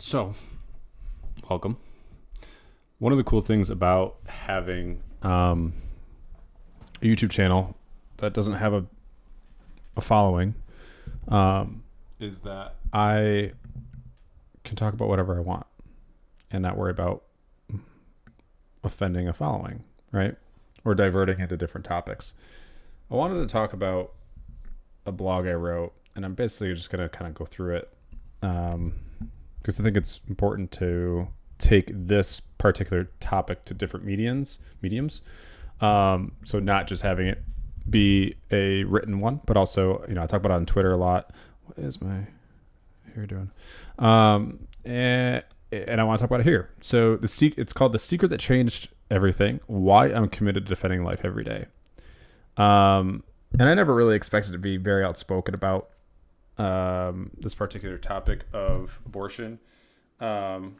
So, welcome. One of the cool things about having a YouTube channel that doesn't have a following is that I can talk about whatever I want and not worry about offending a following, right? Or diverting into different topics. I wanted to talk about a blog I wrote, and I'm basically just going to kind of go through it because I think it's important to take this particular topic to different mediums. So not just having it be a written one, but also, I talk about it on Twitter a lot. What is my hair doing? And I want to talk about it here. So it's called The Secret That Changed Everything, Why I'm Committed to Defending Life Every Day. And I never really expected to be very outspoken about this particular topic of abortion. Bomb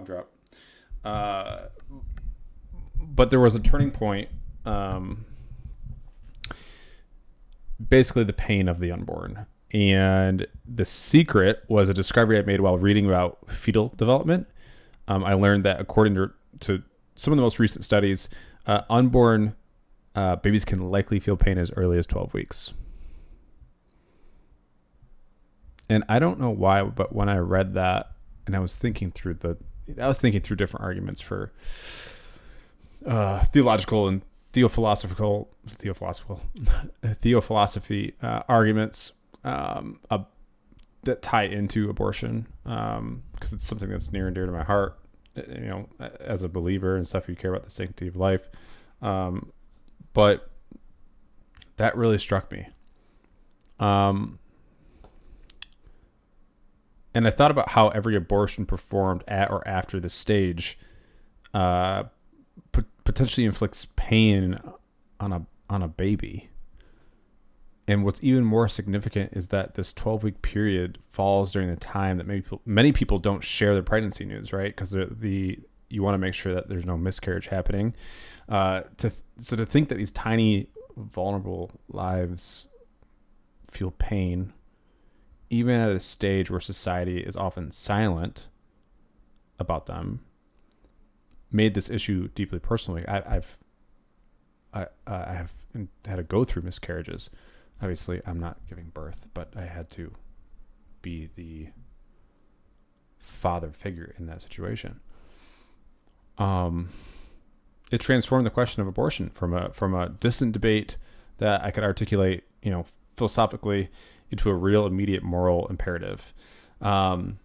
drop. But there was a turning point. Basically the pain of the unborn. And the secret was a discovery I made while reading about fetal development. I learned that according to some of the most recent studies, unborn babies can likely feel pain as early as 12 weeks. And I don't know why, but when I read that, and I was thinking through different arguments for theological and theophilosophy arguments that tie into abortion, because it's something that's near and dear to my heart, as a believer and stuff. You care about the sanctity of life, but that really struck me. And I thought about how every abortion performed at or after the stage potentially inflicts pain on a baby. And what's even more significant is that this 12-week period falls during the time that many people don't share their pregnancy news, right? Because you want to make sure that there's no miscarriage happening. To think that these tiny, vulnerable lives feel pain, even at a stage where society is often silent about them, made this issue deeply personal. I have had to go through miscarriages. Obviously, I'm not giving birth, but I had to be the father figure in that situation. It transformed the question of abortion from a distant debate that I could articulate, philosophically, into a real immediate moral imperative. And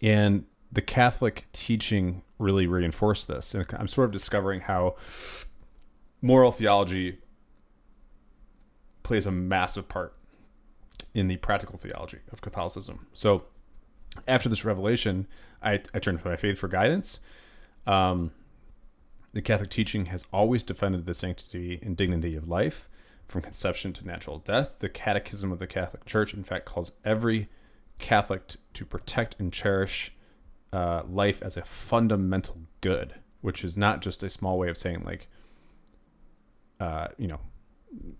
the Catholic teaching really reinforced this. And I'm sort of discovering how moral theology plays a massive part in the practical theology of Catholicism. So after this revelation, I turned to my faith for guidance. The Catholic teaching has always defended the sanctity and dignity of life from conception to natural death. The Catechism of the Catholic Church, in fact, calls every Catholic to protect and cherish life as a fundamental good, which is not just a small way of saying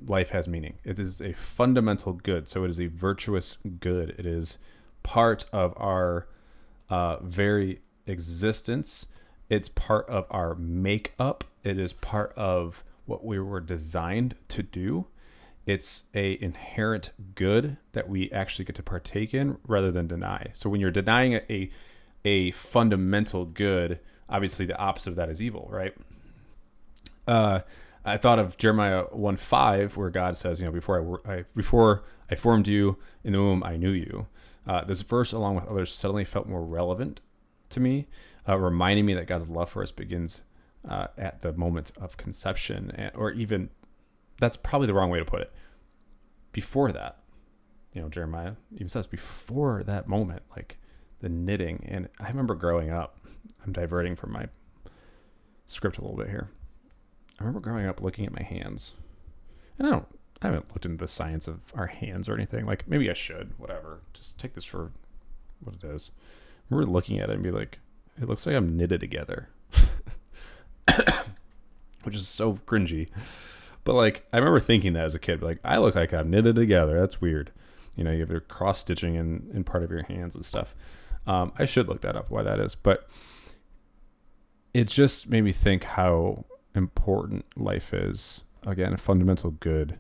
life has meaning. It is a fundamental good. So it is a virtuous good. It is part of our very existence. It's part of our makeup. It is part of what we were designed to do. It's a inherent good that we actually get to partake in rather than deny. So when you're denying a fundamental good, obviously the opposite of that is evil, right? I thought of Jeremiah 1:5, where God says, before I formed you in the womb, I knew you. This verse, along with others, suddenly felt more relevant to me, reminding me that God's love for us begins at the moment of conception, or even, that's probably the wrong way to put it. Before that, Jeremiah even says before that moment, like the knitting. And I remember growing up, I'm diverting from my script a little bit here. I remember growing up looking at my hands, and I haven't looked into the science of our hands or anything. Like, maybe I should, whatever. Just take this for what it is. I remember looking at it and be like, it looks like I'm knitted together. Which is so cringy. But I remember thinking that as a kid, I look like I'm knitted together. That's weird. You have your cross stitching in part of your hands and stuff. I should look that up, why that is. But it just made me think how important life is. Again, a fundamental good.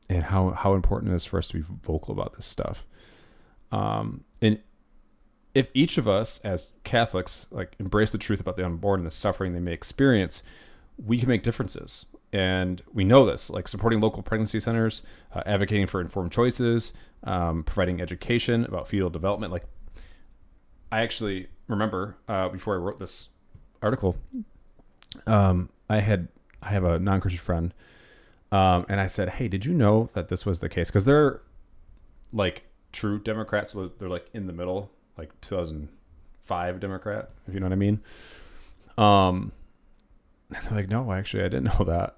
And how important it is for us to be vocal about this stuff. And if each of us as Catholics like embrace the truth about the unborn and the suffering they may experience, we can make differences. And we know this, like supporting local pregnancy centers, advocating for informed choices, providing education about fetal development. Like, I actually remember before I wrote this article, I have a non-Christian friend, and I said, "Hey, did you know that this was the case?" Because they're like true Democrats, so they're like in the middle, like 2005 Democrat, if you know what I mean. And they're like, "No, actually, I didn't know that."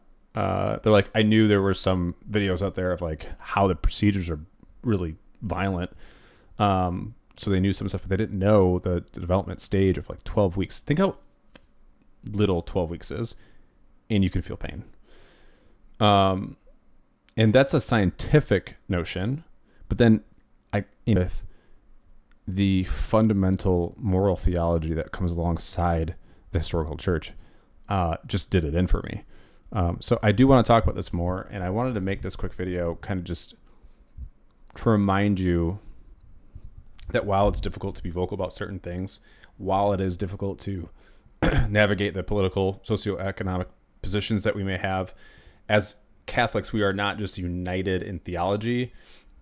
They're like, "I knew there were some videos out there of like how the procedures are really violent." So they knew some stuff, but they didn't know the development stage of like 12 weeks. Think how little 12 weeks is, and you can feel pain. And that's a scientific notion, but then with the fundamental moral theology that comes alongside the historical church, just did it in for me. So I do want to talk about this more, and I wanted to make this quick video kind of just to remind you that while it's difficult to be vocal about certain things, while it is difficult to navigate the political, socioeconomic positions that we may have, as Catholics, we are not just united in theology,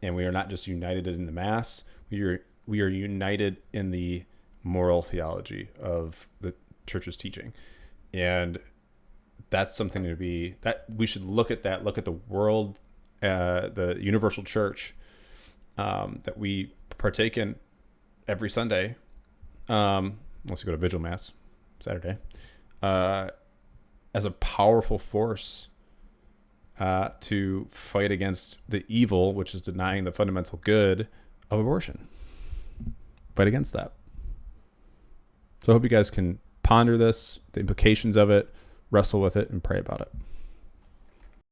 and we are not just united in the Mass. We are united in the moral theology of the Church's teaching, and that's something that we should look at. Look at the world, the universal Church that we partake in every Sunday, unless you go to Vigil Mass Saturday, as a powerful force to fight against the evil, which is denying the fundamental good of abortion. Fight against that. So I hope you guys can ponder this, the implications of it, wrestle with it, and pray about it.